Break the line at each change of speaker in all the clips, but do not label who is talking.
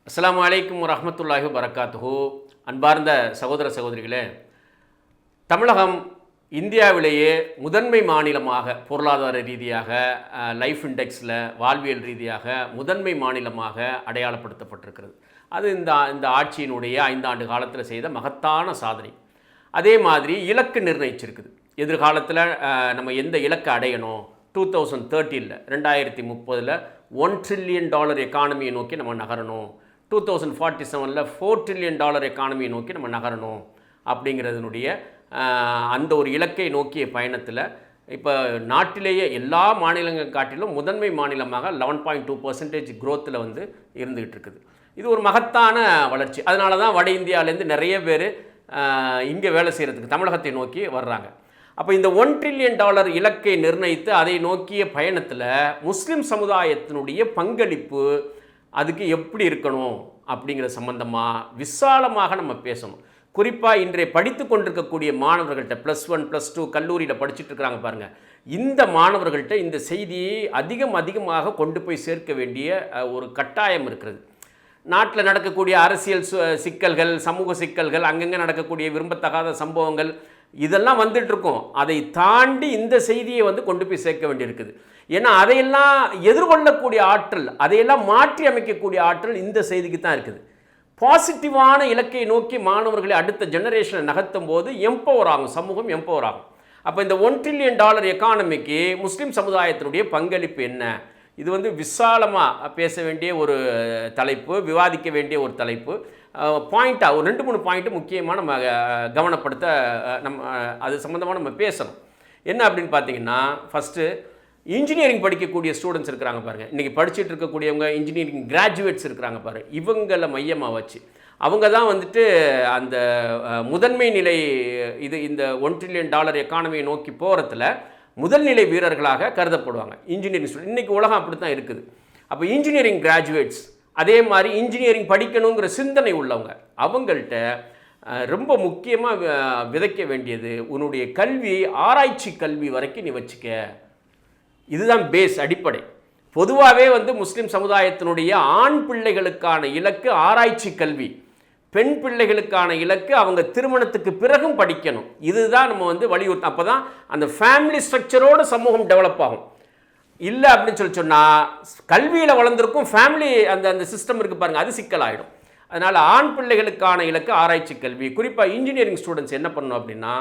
அஸ்ஸலாமு அலைக்கும் வரஹ்மத்துல்லாஹி வபரகாத்துஹு. அன்பார்ந்த சகோதர சகோதரிகளே, தமிழகம் இந்தியாவிலேயே முதன்மை மாநிலமாக பொருளாதார ரீதியாக, லைஃப் இண்டெக்ஸில் வாழ்வியல் ரீதியாக முதன்மை மாநிலமாக அடையாளப்படுத்தப்பட்டிருக்கிறது. அது இந்த ஆட்சியினுடைய 5 ஆண்டு காலத்தில் செய்த மகத்தான சாதனை. அதே மாதிரி இலக்கு நிர்ணயிச்சிருக்குது. எதிர்காலத்தில் நம்ம எந்த இலக்கை அடையணும், 2030 2030 $1 trillion எக்கானமியை நோக்கி நம்ம நகரணும், 2047 $4 trillion எக்கானமியை நோக்கி நம்ம நகரணும் அப்படிங்கிறதுனுடைய அந்த ஒரு இலக்கை நோக்கிய பயணத்தில் இப்போ நாட்டிலேயே எல்லா மாநிலங்கள் காட்டிலும் முதன்மை மாநிலமாக 11.2% growthல இருந்துகிட்டு இருக்குது. இது ஒரு மகத்தான வளர்ச்சி. அதனால தான் வட இந்தியாவிலேருந்து நிறைய பேர் இங்கே வேலை செய்கிறதுக்கு தமிழகத்தை நோக்கி வர்றாங்க. அப்போ இந்த $1 trillion இலக்கை நிர்ணயித்து அதை நோக்கிய பயணத்தில் முஸ்லீம் சமுதாயத்தினுடைய பங்களிப்பு அதுக்கு எப்படி இருக்கணும் அப்படிங்கிற சம்பந்தமாக விசாலமாக நம்ம பேசணும். குறிப்பாக இன்றைய படித்து கொண்டிருக்கக்கூடிய மாணவர்கள்ட்ட +1 +2 கல்லூரியில் படிச்சுட்டு இருக்கிறாங்க பாருங்கள், இந்த மாணவர்கள்ட்ட இந்த செய்தியை அதிகமாக கொண்டு போய் சேர்க்க வேண்டிய ஒரு கட்டாயம் இருக்கிறது. நாட்டில் நடக்கக்கூடிய அரசியல் சிக்கல்கள், சமூக சிக்கல்கள், அங்கங்கே நடக்கக்கூடிய விரும்பத்தகாத சம்பவங்கள் இதெல்லாம் வந்துட்டுருக்கோம். அதை தாண்டி இந்த செய்தியை கொண்டு போய் சேர்க்க வேண்டியிருக்குது. ஏன்னா அதையெல்லாம் எதிர்கொள்ளக்கூடிய ஆற்றல், அதையெல்லாம் மாற்றி அமைக்கக்கூடிய ஆற்றல் இந்த செய்திக்கு தான் இருக்குது. பாசிட்டிவான இலக்கை நோக்கி மாணவர்களை அடுத்த ஜெனரேஷனை நகர்த்தும் போது எம்பவர் ஆகும், சமூகம் எம்பவர் ஆகும். அப்போ இந்த $1 trillion எக்கானமிக்கு முஸ்லீம் சமுதாயத்தினுடைய பங்களிப்பு என்ன, இது விசாலமாக பேச வேண்டிய ஒரு தலைப்பு, விவாதிக்க வேண்டிய ஒரு தலைப்பு. பாயிண்ட்டாக ஒரு 2-3 பாயிண்ட்டு முக்கியமாக நம்ம கவனப்படுத்த அது சம்மந்தமாக நம்ம பேசணும். என்ன அப்படின்னு பார்த்தீங்கன்னா, ஃபஸ்ட்டு இன்ஜினியரிங் படிக்கக்கூடிய ஸ்டூடெண்ட்ஸ் இருக்கிறாங்க பாருங்கள், இன்றைக்கி படிச்சுட்டு இருக்கக்கூடியவங்க இன்ஜினியரிங் கிராஜுவேட்ஸ் இருக்கிறாங்க பாருங்கள், இவங்களை மையமாக வச்சு அவங்க தான் அந்த முதன்மை நிலை இந்த $1 trillion எக்கானமியை நோக்கி போகிறதுல முதல் நிலை வீரர்களாக கருதப்படுவாங்க இன்ஜினியரிங் ஸ்டூடெண்ட். இன்றைக்கி உலகம் அப்படி தான் இருக்குது. அப்போ இன்ஜினியரிங் கிராஜுவேட்ஸ், அதே மாதிரி இன்ஜினியரிங் படிக்கணுங்கிற சிந்தனை உள்ளவங்க, அவங்கள்ட்ட ரொம்ப முக்கியமாக விதைக்க வேண்டியது உன்னுடைய கல்வி ஆராய்ச்சி கல்வி வரைக்கும் நீ வச்சுக்க. இதுதான் பேஸ், அடிப்படை. பொதுவாகவே முஸ்லீம் சமுதாயத்தினுடைய ஆண் பிள்ளைகளுக்கான இலக்கு ஆராய்ச்சி கல்வி, பெண் பிள்ளைகளுக்கான இலக்கு அவங்க திருமணத்துக்கு பிறகும் படிக்கணும். இதுதான் நம்ம வலியுறுத்தம். அப்போ தான் அந்த ஃபேமிலி ஸ்ட்ரக்சரோடு சமூகம் டெவலப் ஆகும். இல்லை அப்படின்னு சொன்னால் கல்வியில் வளர்ந்துருக்கும் ஃபேமிலி அந்த சிஸ்டம் இருக்குது பாருங்கள், அது சிக்கலாகிடும். அதனால் ஆண் பிள்ளைகளுக்கான இலக்கு ஆராய்ச்சி கல்வி. குறிப்பாக இன்ஜினியரிங் ஸ்டூடெண்ட்ஸ் என்ன பண்ணணும் அப்படின்னா,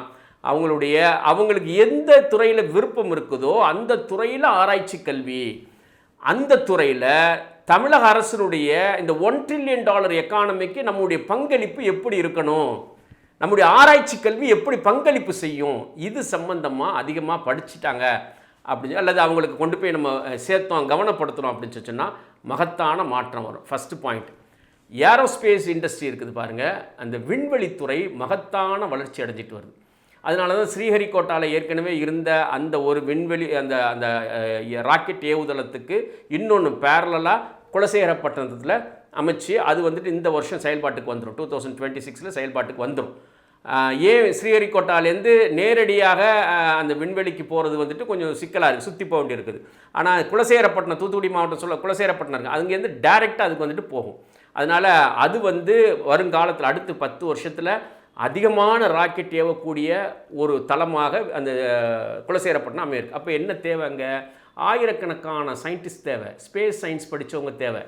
அவங்களுக்கு எந்த துறையில் விருப்பம் இருக்குதோ அந்த துறையில் ஆராய்ச்சி கல்வி, அந்த துறையில் தமிழக அரசினுடைய இந்த $1 trillion எக்கானமிக்கு நம்முடைய பங்களிப்பு எப்படி இருக்கணும், நம்முடைய ஆராய்ச்சி கல்வி எப்படி பங்களிப்பு செய்யும், இது சம்பந்தமாக அதிகமாக படிச்சுட்டாங்க அப்படின்னு, அல்லது அவங்களுக்கு கொண்டு போய் நம்ம சேர்த்தோம் கவனப்படுத்துகிறோம் அப்படின்னு சொன்னால் மகத்தான மாற்றம் வரும். ஃபஸ்ட்டு பாயிண்ட், ஏரோஸ்பேஸ் இண்டஸ்ட்ரி இருக்குது பாருங்கள், அந்த விண்வெளித்துறை மகத்தான வளர்ச்சி அடைஞ்சிட்டு வருது. அதனால தான் ஸ்ரீஹரிகோட்டாவில் ஏற்கனவே இருந்த அந்த ஒரு விண்வெளி அந்த அந்த ராக்கெட் ஏவுதளத்துக்கு இன்னொன்று பேரலாக குலசேகரப்பட்டினத்தில் அமைச்சு அது இந்த வருஷம் செயல்பாட்டுக்கு வந்துடும், 2026 செயல்பாட்டுக்கு வந்துடும். ஏன் ஸ்ரீஹரிகோட்டாலேருந்து நேரடியாக அந்த விண்வெளிக்கு போகிறது கொஞ்சம் சிக்கலாக இருக்குது, சுற்றி போக வேண்டி இருக்குது. ஆனால் குலசேகரப்பட்டினம், தூத்துக்குடி மாவட்டம் குலசேகரப்பட்டினம் இருக்குது, அதுங்கேருந்து டைரெக்டாக அதுக்கு போகும். அதனால் அது வருங்காலத்தில் அடுத்து 10 வருஷத்தில் அதிகமான ராக்கெட் ஏவக்கூடிய ஒரு தளமாக அந்த குலசேகரப்பட்டினம் அமையிருக்கு. அப்போ என்ன தேவை, அங்கே ஆயிரக்கணக்கான சயின்டிஸ்ட் தேவை, ஸ்பேஸ் சயின்ஸ் படித்தவங்க தேவை.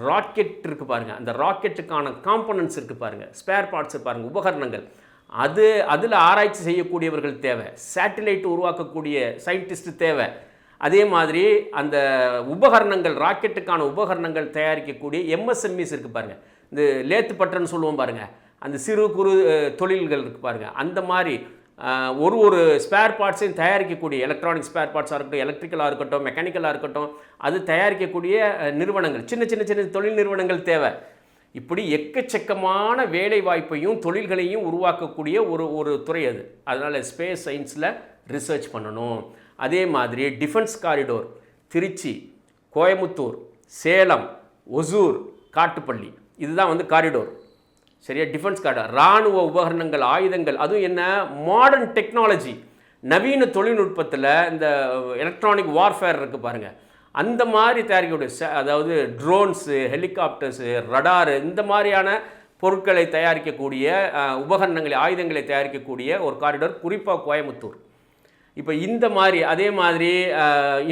ராக்கெட் இருக்குது பாருங்கள், அந்த ராக்கெட்டுக்கான காம்பனன்ட்ஸ் இருக்குது பாருங்கள், ஸ்பேர் பார்ட்ஸ் பாருங்கள், உபகரணங்கள், அதில் ஆராய்ச்சி செய்யக்கூடியவர்கள் தேவை. சேட்டிலைட் உருவாக்கக்கூடிய சயின்டிஸ்ட் தேவை. அதே மாதிரி அந்த உபகரணங்கள், ராக்கெட்டுக்கான உபகரணங்கள் தயாரிக்கக்கூடிய MSMEs இருக்குது பாருங்கள், இந்த லேத்து பட்டன்னு சொல்லுவோம் பாருங்கள், அந்த சிறு குறு தொழில்கள் இருக்குது பாருங்கள், அந்த மாதிரி ஒரு ஸ்பேர் பார்ட்ஸையும் தயாரிக்கக்கூடிய எலக்ட்ரானிக் ஸ்பேர் பார்ட்ஸாக இருக்கட்டும், எலக்ட்ரிக்கலாக இருக்கட்டும், மெக்கானிக்கலாக இருக்கட்டும், அது தயாரிக்கக்கூடிய நிறுவனங்கள், சின்ன தொழில் நிறுவனங்கள் தேவை. இப்படி எக்கச்சக்கமான வேலை வாய்ப்பையும் தொழில்களையும் உருவாக்கக்கூடிய ஒரு துறை அது. அதனால் ஸ்பேஸ் சயின்ஸில் ரிசர்ச் பண்ணணும். அதே மாதிரி டிஃபென்ஸ் காரிடோர், திருச்சி, கோயமுத்தூர், சேலம், ஒசூர், காட்டுப்பள்ளி, இதுதான் காரிடோர். சரியா, டிஃபென்ஸ் காரிடோர். இராணுவ உபகரணங்கள், ஆயுதங்கள், அதுவும் என்ன மாடர்ன் டெக்னாலஜி, நவீன தொழில்நுட்பத்தில் இந்த எலக்ட்ரானிக் வார்ஃபேர் இருக்குது பாருங்கள், அந்த மாதிரி தயாரிக்கக்கூடிய அதாவது ட்ரோன்ஸு, ஹெலிகாப்டர்ஸு, ரடாரு இந்த மாதிரியான பொருட்களை தயாரிக்கக்கூடிய உபகரணங்களை, ஆயுதங்களை தயாரிக்கக்கூடிய ஒரு காரிடர் குறிப்பாக கோயம்புத்தூர். இப்போ இந்த மாதிரி அதே மாதிரி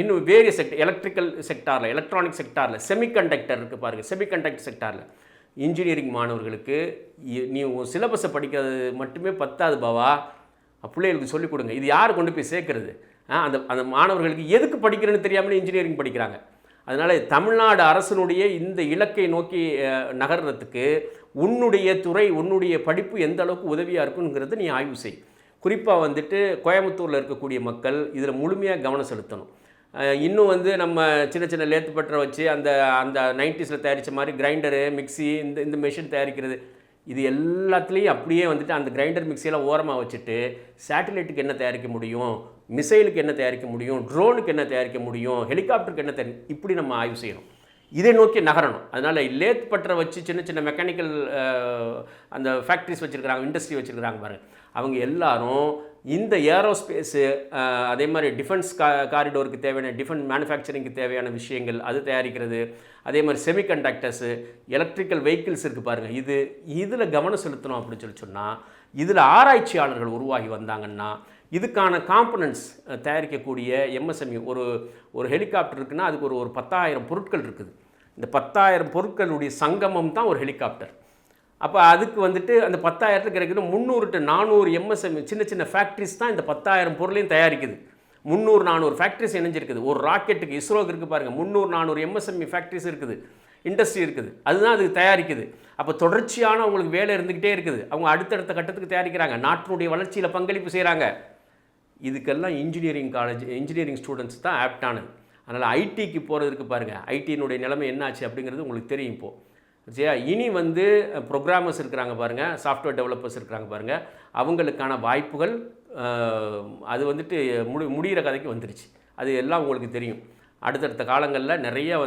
இன்னும் வேரிய எலக்ட்ரிக்கல் செக்டாரில், எலக்ட்ரானிக் செக்டாரில், செமிகண்டக்டர் இருக்குது பாருங்கள். செமிகண்டக்டர் செக்டாரில் இன்ஜினியரிங் மாணவர்களுக்கு நீ சிலபஸை படிக்கிறது மட்டுமே பத்தாது பாவா, பிள்ளைகளுக்கு சொல்லிக் கொடுங்க. இது யார் கொண்டு போய் சேர்க்கறது? அந்த அந்த மாணவர்களுக்கு எதுக்கு படிக்கிறேன்னு தெரியாமலே இன்ஜினியரிங் படிக்கிறாங்க. அதனால் தமிழ்நாடு அரசினுடைய இந்த இலக்கை நோக்கி நகர்றதுக்கு உன்னுடைய துறை, உன்னுடைய படிப்பு எந்த அளவுக்கு உதவியாக இருக்குங்கிறத நீ ஆய்வு செய். குறிப்பாக வந்துட்டு கோயம்புத்தூரில் இருக்கக்கூடிய மக்கள் இதில் முழுமையாக கவனம் செலுத்தணும். இன்னும் நம்ம சின்ன சின்ன லேத்து பட்டரை வச்சு அந்த அந்த 90s தயாரித்த மாதிரி கிரைண்டரு, மிக்சி, இந்த மெஷின் தயாரிக்கிறது, இது எல்லாத்துலேயும் அப்படியே வந்துட்டு அந்த கிரைண்டர் மிக்சியெல்லாம் ஓரமாக வச்சுட்டு சேட்டலைட்டுக்கு என்ன தயாரிக்க முடியும், மிசைலுக்கு என்ன தயாரிக்க முடியும், ட்ரோனுக்கு என்ன தயாரிக்க முடியும், ஹெலிகாப்டருக்கு என்ன இப்படி நம்ம ஆய்வு செய்யணும். இதை நோக்கி நகரணும். அதனால் லேத் பட்டரை வச்சு சின்ன சின்ன மெக்கானிக்கல் அந்த ஃபேக்ட்ரிஸ் வச்சுருக்கிறாங்க, இண்டஸ்ட்ரி வச்சுருக்கிறாங்க பாருங்கள். அவங்க எல்லாரும் இந்த ஏரோஸ்பேஸு, அதே மாதிரி டிஃபென்ஸ் காரிடோருக்கு தேவையான டிஃபென்ஸ் மேனுஃபேக்சரிங்க்கு தேவையான விஷயங்கள் அது தயாரிக்கிறது, அதே மாதிரி செமிகண்டக்டர்ஸு, எலக்ட்ரிக்கல் வெஹிக்கிள்ஸ் இருக்குது பாருங்கள். இதில் கவனம் செலுத்தணும் அப்படின்னு சொன்னால், இதில் ஆராய்ச்சியாளர்கள் உருவாகி வந்தாங்கன்னா இதுக்கான காம்பனன்ட்ஸ் தயாரிக்கக்கூடிய எம்எஸ்எம்இ ஒரு ஹெலிகாப்டர் இருக்குன்னா அதுக்கு ஒரு 10,000 பொருட்கள் இருக்குது. இந்த 10,000 பொருட்களுடைய சங்கமம் தான் ஒரு ஹெலிகாப்டர். அப்போ அதுக்கு வந்துட்டு அந்த 10,000 கிடைக்கிற 300 to 400 எம்எஸ்எம்இ சின்ன சின்ன ஃபேக்ட்ரிஸ் தான் இந்த 10,000 பொருளையும் தயாரிக்குது. 300-400 ஃபேக்ட்ரிஸ் இணைஞ்சிருக்குது. ஒரு ராக்கெட்டுக்கு, இஸ்ரோக்கு இருக்குது பாருங்கள், 300-400 எம்எஸ்எம்இ ஃபேக்ட்ரிஸ் இருக்குது, இண்டஸ்ட்ரி இருக்குது, அதுதான் அதுக்கு தயாரிக்குது. அப்போ தொடர்ச்சியான அவங்களுக்கு வேலை இருந்துக்கிட்டே இருக்குது. அவங்க அடுத்தடுத்த கட்டத்துக்கு தயாரிக்கிறாங்க, நாட்டினுடைய வளர்ச்சியில் பங்களிப்பு செய்கிறாங்க. இதுக்கெல்லாம் இன்ஜினியரிங் ஸ்டூடெண்ட்ஸ் தான் ஆப்டானது. அதனால் ஐடிக்கு போகிறதுக்கு பாருங்கள், ஐடியினுடைய நிலைமை என்னாச்சு அப்படிங்கிறது உங்களுக்கு தெரியும் இப்போது. சரியா? இனி ப்ரோக்ராமர்ஸ் இருக்கிறாங்க பாருங்கள், சாஃப்ட்வேர் டெவலப்பர்ஸ் இருக்கிறாங்க பாருங்கள், அவங்களுக்கான வாய்ப்புகள் அது வந்துட்டு முடிகிற கதைக்கு வந்துருச்சு. அது எல்லாம் உங்களுக்கு தெரியும். அடுத்தடுத்த காலங்களில் நிறைய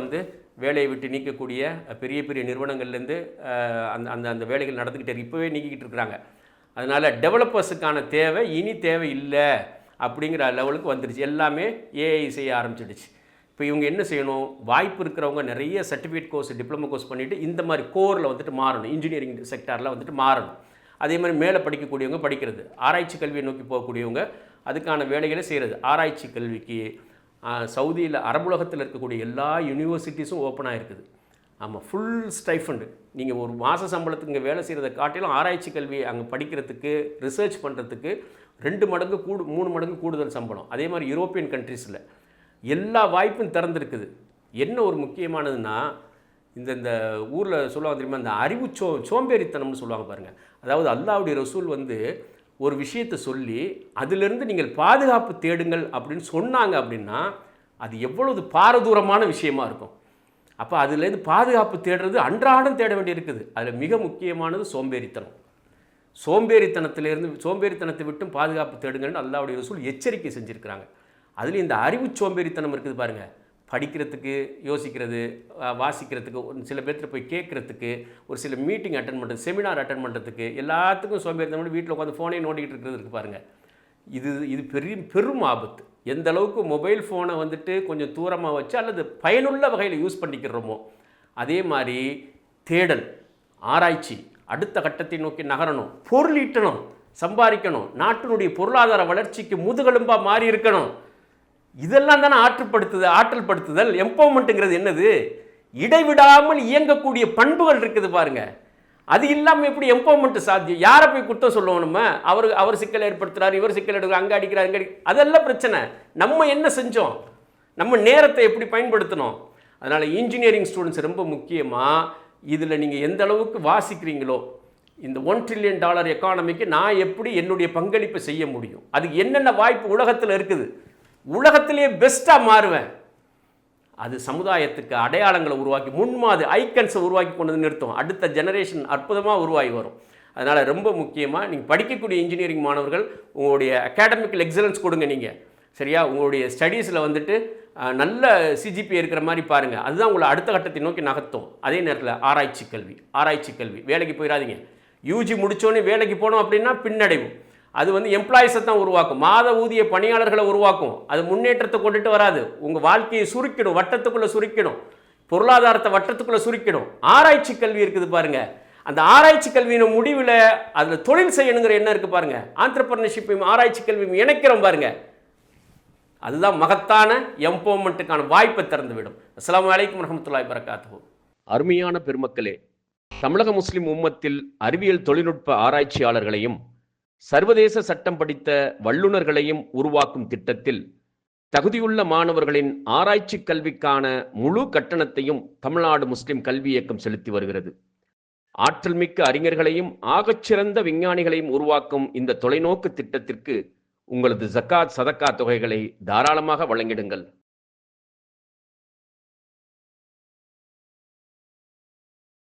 வேலையை விட்டு நீக்கக்கூடிய பெரிய பெரிய நிறுவனங்கள்லேருந்து அந்த அந்த வேலைகள் நடந்துக்கிட்டே இருக்கு, இப்போவே நீக்கிக்கிட்டு இருக்கிறாங்க. அதனால் டெவலப்பர்ஸுக்கான தேவை இனி தேவை இல்லை அப்படிங்கிற லெவலுக்கு வந்துடுச்சு. எல்லாமே ஏஐ செய்ய ஆரம்பிச்சிடுச்சு. இப்போ இவங்க என்ன செய்யணும்? வாய்ப்பு இருக்கிறவங்க நிறைய சர்டிஃபிகேட் கோர்ஸ், டிப்ளமோ கோர்ஸ் பண்ணிவிட்டு இந்த மாதிரி கோரில் மாறணும், இன்ஜினியரிங் செக்டாரில் மாறணும். அதே மாதிரி மேலே படிக்கக்கூடியவங்க படிக்கிறது, ஆராய்ச்சி கல்வியை நோக்கி போகக்கூடியவங்க அதுக்கான வேலைகளை செய்கிறது. ஆராய்ச்சி கல்விக்கு சவுதியில், அரபுலகத்தில் இருக்கக்கூடிய எல்லா யூனிவர்சிட்டிஸும் ஓப்பனாக இருக்குது. ஆமாம், ஃபுல் ஸ்டைஃபண்டு. நீங்கள் ஒரு மாத சம்பளத்துக்கு இங்கே வேலை செய்கிறத காட்டிலும் ஆராய்ச்சி கல்வி அங்கே படிக்கிறதுக்கு, ரிசர்ச் பண்ணுறதுக்கு 2 மடங்கு 3 மடங்கு கூடுதல் சம்பளம். அதே மாதிரி யூரோப்பியன் கண்ட்ரீஸில் எல்லா வாய்ப்பும் திறந்துருக்குது. என்ன ஒரு முக்கியமானதுன்னா, இந்த ஊரில் சொல்லுவாங்க தெரியுமா, இந்த அறிவு சோம்பேறித்தனம்னு சொல்லுவாங்க பாருங்கள். அதாவது அல்லாஹ்வுடைய ரசூல் ஒரு விஷயத்தை சொல்லி அதிலிருந்து நீங்கள் பாதுகாப்பு தேடுங்கள் அப்படின்னு சொன்னாங்க அப்படின்னா அது எவ்வளவு பாரதூரமான விஷயமா இருக்கும். அப்போ அதுலேருந்து பாதுகாப்பு தேடுறது அன்றாடம் தேட வேண்டி இருக்குது. அதில் மிக முக்கியமானது சோம்பேறித்தனம். சோம்பேறித்தனத்தை விட்டும் பாதுகாப்பு தேடுங்கள்னு அல்லாஹ்வுடைய ரசூல் எச்சரிக்கை செஞ்சுருக்கிறாங்க. அதுலேயும் இந்த அறிவு சோம்பேறித்தனம் இருக்குது பாருங்கள். படிக்கிறதுக்கு, யோசிக்கிறது, வாசிக்கிறதுக்கு, சில பேர்கிட்ட போய் கேட்குறதுக்கு, ஒரு சில மீட்டிங் அட்டன் பண்ணுறது, செமினார் அட்டன் பண்ணுறதுக்கு, எல்லாத்துக்கும் சோம்பேறித்தனம் வீட்டில் உட்காந்து ஃபோனே நோண்டிக்கிட்டு இருக்கிறது இருக்குது பாருங்கள். இது பெரும் ஆபத்து. எந்த அளவுக்கு மொபைல் ஃபோனை கொஞ்சம் தூரமாக வச்சு அல்லது பயனுள்ள வகையில் யூஸ் பண்ணிக்கிறோமோ அதே மாதிரி தேடல், ஆராய்ச்சி, அடுத்த கட்டத்தை நோக்கி நகரணும், பொருளீட்டணும், சம்பாதிக்கணும், நாட்டினுடைய பொருளாதார வளர்ச்சிக்கு முதுகெலும்பாக மாறி இருக்கணும். இதெல்லாம் தானே ஆற்றல் படுத்துதல். எம்பவர்மெண்ட்டுங்கிறது என்னது? இடைவிடாமல் இயங்கக்கூடிய பண்புகள் இருக்குது பாருங்க. அது இல்லாமல் எப்படி எம்பவர்மெண்ட் சாத்தியம்? யாரை போய் குற்றம் சொல்லுவோம் நம்ம? அவர் சிக்கல் ஏற்படுத்துறாரு, இவர் சிக்கல் எடுக்கிறார், அங்கே அடிக்கிறார், இங்கே அதெல்லாம் பிரச்சனை. நம்ம என்ன செஞ்சோம்? நம்ம நேரத்தை எப்படி பயன்படுத்தணும்? அதனால் இன்ஜினியரிங் ஸ்டூடெண்ட்ஸ் ரொம்ப முக்கியமாக இதில் நீங்கள் எந்த அளவுக்கு வாசிக்கிறீங்களோ, இந்த $1 trillion எக்கானமிக்கு நான் எப்படி என்னுடைய பங்களிப்பை செய்ய முடியும், அதுக்கு என்னென்ன வாய்ப்பு உலகத்தில் இருக்குது, உலகத்திலேயே பெஸ்ட்டாக மாறுவேன், அது சமுதாயத்துக்கு அடையாளங்களை உருவாக்கி முன்மாதிரி ஐக்கன்ஸை உருவாக்கி கொண்டு வந்து நிறுத்தும். அடுத்த ஜெனரேஷன் அற்புதமாக உருவாகி வரும். அதனால் ரொம்ப முக்கியமாக நீங்கள் படிக்கக்கூடிய இன்ஜினியரிங் மாணவர்கள் உங்களுடைய அகாடமிக்கல் எக்ஸலன்ஸ் கொடுங்க. நீங்கள் சரியா உங்களுடைய ஸ்டடீஸில் நல்ல சிஜிபி இருக்கிற மாதிரி பாருங்கள். அதுதான் உங்களை அடுத்த கட்டத்தை நோக்கி நகர்த்தும். அதே நேரத்தில் ஆராய்ச்சி கல்வி வேலைக்கு போயிடாதீங்க. யூஜி முடித்தோன்னே வேலைக்கு போனோம் அப்படின்னா பின்னடைவு. அது வந்து எம்ப்ளாயிஸை தான் உருவாக்கும், மாத ஊதிய பணியாளர்களை உருவாக்கும். அது முன்னேற்றத்தை கொண்டுட்டு வராது. உங்கள் வாழ்க்கையை சுருக்கிடும், வட்டத்துக்குள்ளே சுருக்கிடும், பொருளாதாரத்தை வட்டத்துக்குள்ளே சுருக்கிடும். ஆராய்ச்சி கல்வி இருக்குது பாருங்க, அந்த ஆராய்ச்சி கல்வியின் முடிவில் அதில் தொழில் செய்யணுங்கிற என்ன இருக்குது பாருங்க, ஆண்டர்பிரினர்ஷிப்பையும் ஆராய்ச்சி கல்வியும் இணைக்கிறோம் பாருங்க, அதுதான் மகத்தான எம்பவர்மெண்ட்டுக்கான வாய்ப்பை திறந்துவிடும். அஸ்ஸலாமு அலைக்கும் வரஹ்மத்துல்லாஹி வபரகாத்துஹு. அருமையான பெருமக்களே, தமிழக முஸ்லிம் உம்மத்தில் அறிவியல் தொழில்நுட்ப ஆராய்ச்சியாளர்களையும் சர்வதேச சட்டம் படித்த வல்லுநர்களையும் உருவாக்கும் திட்டத்தில் தகுதியுள்ள மாணவர்களின் ஆராய்ச்சி கல்விக்கான முழு கட்டணத்தையும் தமிழ்நாடு முஸ்லிம் கல்வி இயக்கம் செலுத்தி வருகிறது. ஆற்றல் மிக்க அறிஞர்களையும் ஆகச்சிறந்த விஞ்ஞானிகளையும் உருவாக்கும் இந்த தொலைநோக்கு திட்டத்திற்கு உங்களது ஜக்காத் சதக்கா தொகைகளை தாராளமாக வழங்கிடுங்கள்.